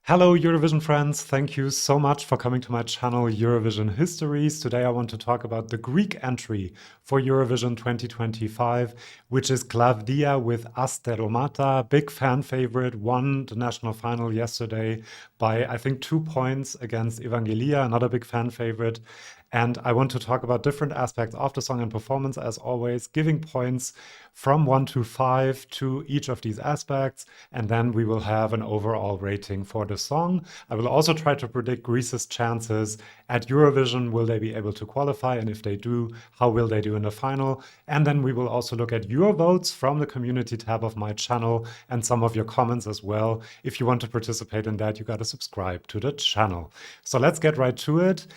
Hello, Eurovision friends. Thank you so much for coming to my channel, Eurovision Histories. Today, I want to talk about the Greek entry for Eurovision 2025, which is Klavdia with Asteromata. Big fan favorite, won the national final yesterday by, I think, 2 points against Evangelia, another big fan favorite. And I want to talk about different aspects of the song and performance, as always, giving points from 1 to 5 to each of these aspects. And then we will have an overall rating for the song. I will also try to predict Greece's chances at Eurovision. Will they be able to qualify? And if they do, how will they do in the final? And then we will also look at your votes from the community tab of my channel and some of your comments as well. If you want to participate in that, you got to subscribe to the channel. So let's get right to it.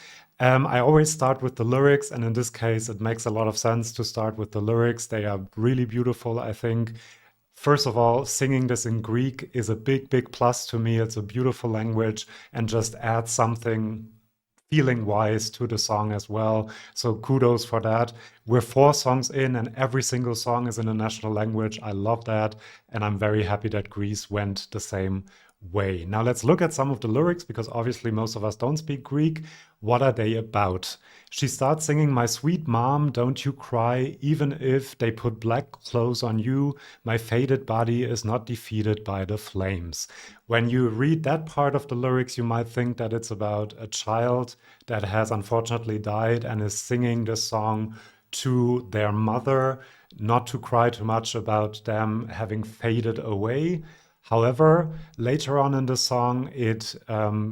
I always start with the lyrics, and in this case, it makes a lot of sense to start with the lyrics. They are really beautiful, I think. First of all, singing this in Greek is a big, big plus to me. It's a beautiful language and just adds something feeling wise to the song as well. So kudos for that. We're 4 songs in, and every single song is in a national language. I love that. And I'm very happy that Greece went the same way. Now let's look at some of the lyrics because obviously most of us don't speak Greek. What are they about? She starts singing, "My sweet mom, don't you cry, even if they put black clothes on you. My faded body is not defeated by the flames." When you read that part of the lyrics, you might think that it's about a child that has unfortunately died and is singing this song to their mother, not to cry too much about them having faded away. However, later on in the song, it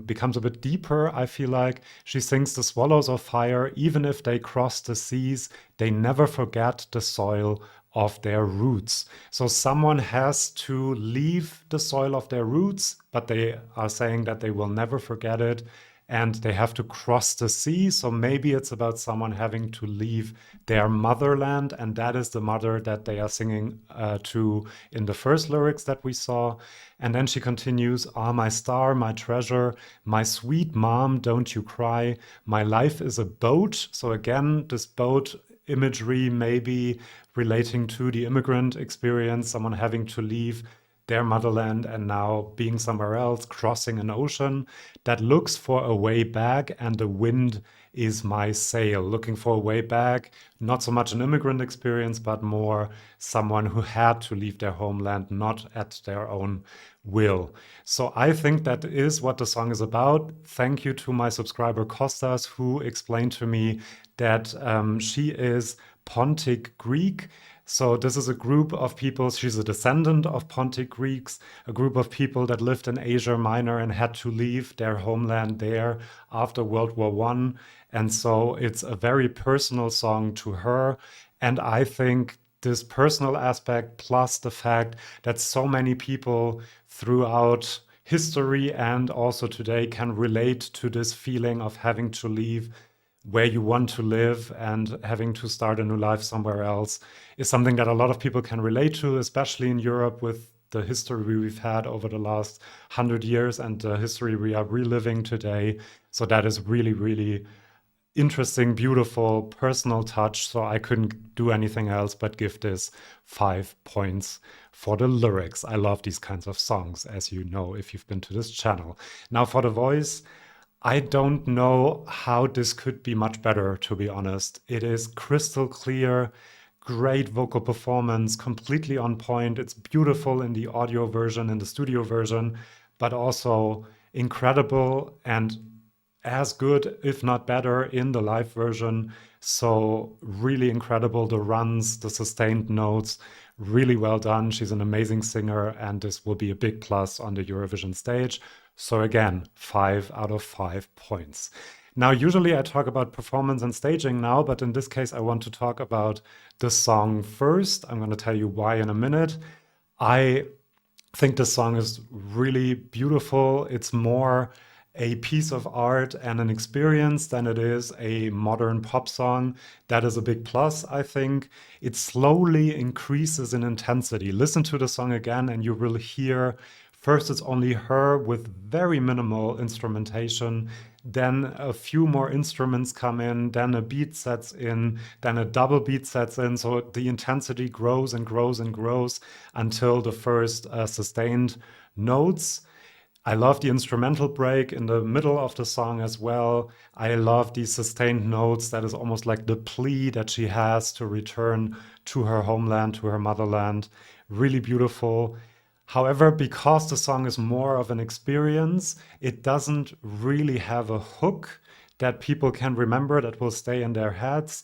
becomes a bit deeper, I feel like. She sings, "The swallows of fire, even if they cross the seas, they never forget the soil of their roots." So someone has to leave the soil of their roots, but they are saying that they will never forget it and they have to cross the sea. So maybe it's about someone having to leave their motherland, and that is the mother that they are singing to in the first lyrics that we saw. And then she continues, "Ah, my star, my treasure, my sweet mom, don't you cry. My life is a boat." So again, this boat imagery maybe relating to the immigrant experience, someone having to leave their motherland and now being somewhere else, crossing an ocean that looks for a way back, and the wind is my sail. Looking for a way back, not so much an immigrant experience, but more someone who had to leave their homeland, not at their own will. So I think that is what the song is about. Thank you to my subscriber Kostas, who explained to me that she is Pontic Greek. So this is a group of people, she's a descendant of Pontic Greeks, a group of people that lived in Asia Minor and had to leave their homeland there after World War I. And so it's a very personal song to her. And I think this personal aspect, plus the fact that so many people throughout history and also today can relate to this feeling of having to leave where you want to live and having to start a new life somewhere else, is something that a lot of people can relate to, especially in Europe with the history we've had over the last 100 years and the history we are reliving today. So that is really, really interesting, beautiful, personal touch. So I couldn't do anything else but give this 5 points for the lyrics. I love these kinds of songs, as you know, if you've been to this channel. Now for the voice, I don't know how this could be much better, to be honest. It is crystal clear, great vocal performance, completely on point. It's beautiful in the audio version, in the studio version, but also incredible and as good, if not better, in the live version. So really incredible. The runs, the sustained notes, really well done. She's an amazing singer, and this will be a big plus on the Eurovision stage. So again, 5 out of 5 points. Now, usually I talk about performance and staging now, but in this case, I want to talk about the song first. I'm going to tell you why in a minute. I think this song is really beautiful. It's more a piece of art and an experience than it is a modern pop song. That is a big plus, I think. It slowly increases in intensity. Listen to the song again, and you will hear first it's only her with very minimal instrumentation. Then a few more instruments come in, then a beat sets in, then a double beat sets in. So the intensity grows and grows and grows until the first sustained notes. I love the instrumental break in the middle of the song as well. I love these sustained notes that is almost like the plea that she has to return to her homeland, to her motherland. Really beautiful. However, because the song is more of an experience, it doesn't really have a hook that people can remember that will stay in their heads,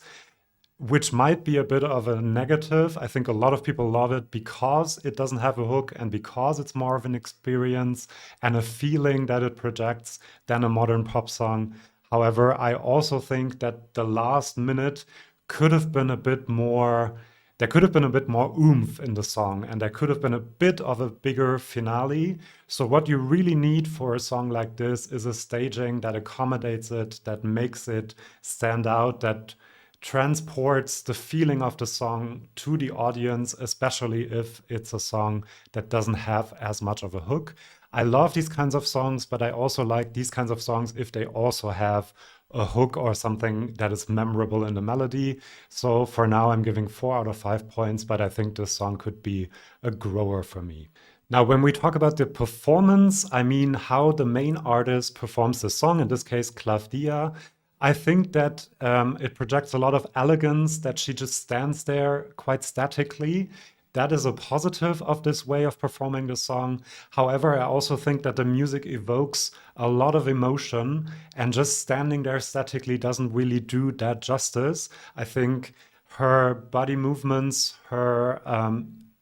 which might be a bit of a negative. I think a lot of people love it because it doesn't have a hook and because it's more of an experience and a feeling that it projects than a modern pop song. However, I also think that the last minute could have been a bit more. There could have been a bit more oomph in the song, and there could have been a bit of a bigger finale. So, what you really need for a song like this is a staging that accommodates it, that makes it stand out, that transports the feeling of the song to the audience, especially if it's a song that doesn't have as much of a hook. I love these kinds of songs, but I also like these kinds of songs if they also have a hook or something that is memorable in the melody. So for now, I'm giving 4 out of 5 points, but I think this song could be a grower for me. Now, when we talk about the performance, I mean how the main artist performs the song, in this case, Klavdia. I think that it projects a lot of elegance, that she just stands there quite statically. That is a positive of this way of performing the song. However, I also think that the music evokes a lot of emotion, and just standing there statically doesn't really do that justice. I think her body movements, her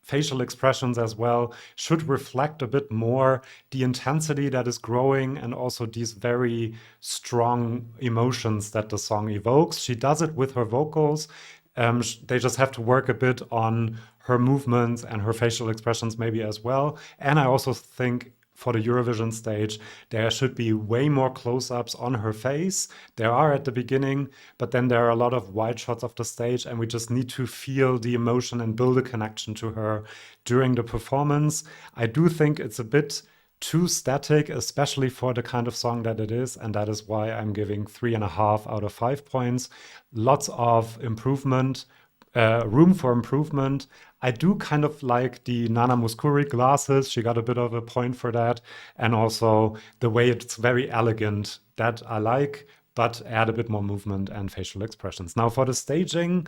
facial expressions as well should reflect a bit more the intensity that is growing and also these very strong emotions that the song evokes. She does it with her vocals. They just have to work a bit on her movements and her facial expressions, maybe as well. And I also think for the Eurovision stage, there should be way more close ups on her face. There are at the beginning, but then there are a lot of wide shots of the stage, and we just need to feel the emotion and build a connection to her during the performance. I do think it's a bit too static, especially for the kind of song that it is, and that is why I'm giving 3.5 out of 5 points. Lots of improvement, room for improvement. I do kind of like the Nana Mouskouri glasses. She got a bit of a point for that. And also the way it's very elegant, that I like, but add a bit more movement and facial expressions. Now, for the staging,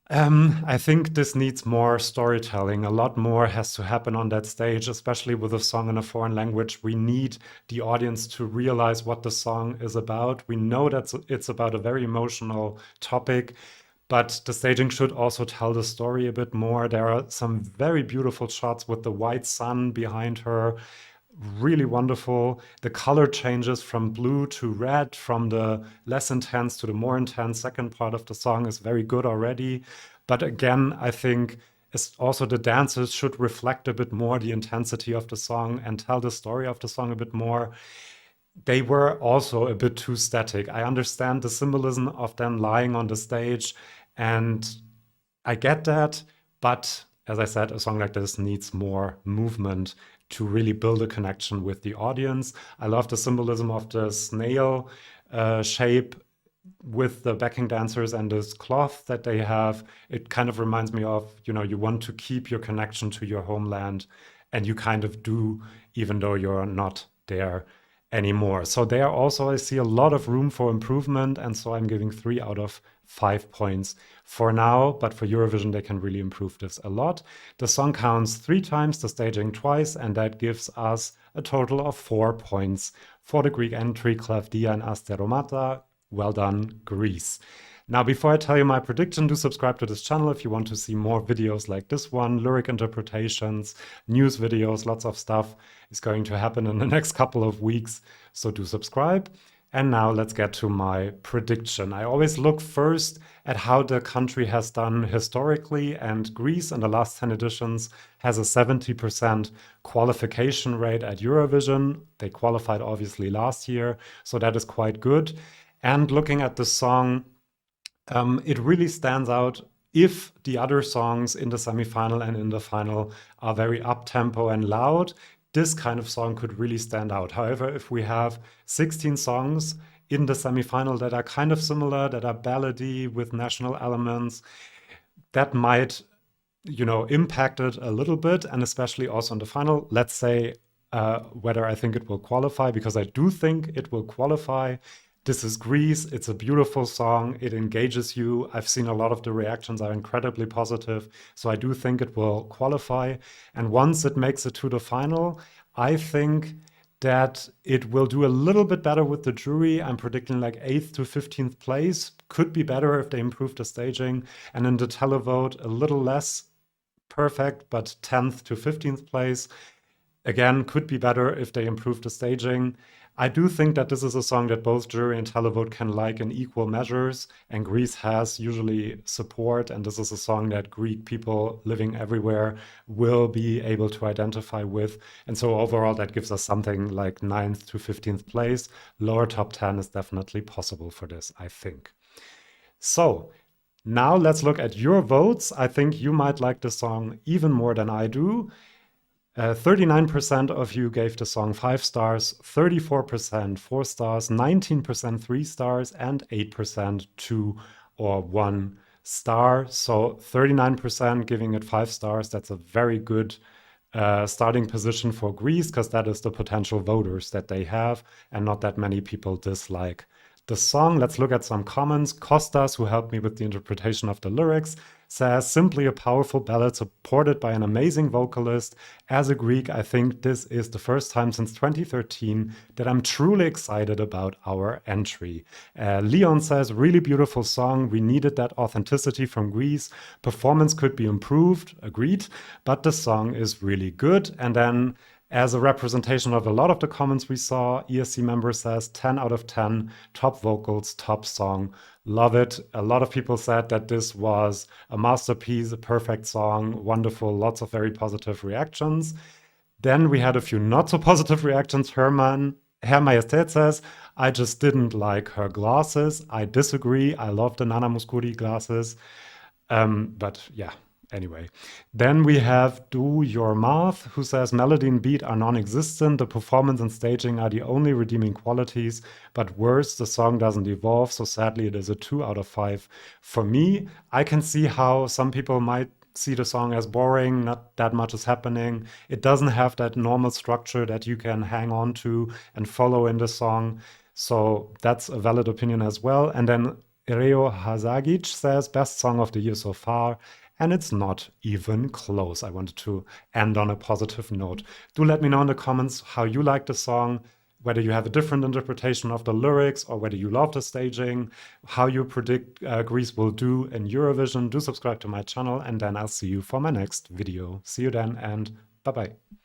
I think this needs more storytelling. A lot more has to happen on that stage, especially with a song in a foreign language. We need the audience to realize what the song is about. We know that it's about a very emotional topic, but the staging should also tell the story a bit more. There are some very beautiful shots with the white sun behind her. Really wonderful. The color changes from blue to red, from the less intense to the more intense second part of the song is very good already. But again, I think it's also the dances should reflect a bit more the intensity of the song and tell the story of the song a bit more. They were also a bit too static. I understand the symbolism of them lying on the stage, and I get that. But as I said, a song like this needs more movement to really build a connection with the audience. I love the symbolism of the snail shape with the backing dancers and this cloth that they have. It kind of reminds me of, you want to keep your connection to your homeland, and you kind of do, even though you're not there anymore. So there also I see a lot of room for improvement, and so I'm giving 3 out of 5 points for now, but for Eurovision they can really improve this a lot. The song counts 3 times, the staging twice, and that gives us a total of 4 points for the Greek entry, Klavdia and Asteromata. Well done, Greece. Now, before I tell you my prediction, do subscribe to this channel if you want to see more videos like this one, lyric interpretations, news videos, lots of stuff is going to happen in the next couple of weeks, so do subscribe. And now let's get to my prediction. I always look first at how the country has done historically, and Greece in the last 10 editions has a 70% qualification rate at Eurovision. They qualified obviously last year, so that is quite good. And looking at the song, it really stands out if the other songs in the semifinal and in the final are very up-tempo and loud. This kind of song could really stand out. However, if we have 16 songs in the semifinal that are kind of similar, that are ballady with national elements, that might, impact it a little bit, and especially also in the final. Let's say whether I think it will qualify, because I do think it will qualify. This is Greece. It's a beautiful song. It engages you. I've seen a lot of the reactions are incredibly positive. So I do think it will qualify. And once it makes it to the final, I think that it will do a little bit better with the jury. I'm predicting like 8th to 15th place. Could be better if they improve the staging. And in the televote, a little less perfect, but 10th to 15th place. Again, could be better if they improve the staging. I do think that this is a song that both jury and televote can like in equal measures, and Greece has usually support, and this is a song that Greek people living everywhere will be able to identify with. And so overall, that gives us something like 9th to 15th place. Lower top 10 is definitely possible for this, I think. So now let's look at your votes. I think you might like the song even more than I do. 39% of you gave the song 5 stars, 34% 4 stars, 19% 3 stars, and 8% 2 or 1 star. So 39% giving it 5 stars. That's a very good starting position for Greece, because that is the potential voters that they have, and not that many people dislike the song. Let's look at some comments. Kostas, who helped me with the interpretation of the lyrics, says, simply a powerful ballad supported by an amazing vocalist. As a Greek, I think this is the first time since 2013 that I'm truly excited about our entry. Leon says, really beautiful song. We needed that authenticity from Greece. Performance could be improved, agreed, but the song is really good. And then as a representation of a lot of the comments we saw, ESC member says 10 out of 10, top vocals, top song, love it. A lot of people said that this was a masterpiece, a perfect song, wonderful, lots of very positive reactions. Then we had a few not so positive reactions. Herr Majestät says, I just didn't like her glasses. I disagree. I love the Nana Mouskouri glasses. But yeah, anyway. Then we have Do Your Math, who says melody and beat are non-existent. The performance and staging are the only redeeming qualities. But worse, the song doesn't evolve. So sadly, it is a 2 out of 5 for me. I can see how some people might see the song as boring, not that much is happening. It doesn't have that normal structure that you can hang on to and follow in the song. So that's a valid opinion as well. And then Reo Hazagic says, best song of the year so far. And it's not even close. I wanted to end on a positive note. Do let me know in the comments how you like the song, whether you have a different interpretation of the lyrics or whether you love the staging, how you predict Greece will do in Eurovision. Do subscribe to my channel, and then I'll see you for my next video. See you then, and bye-bye.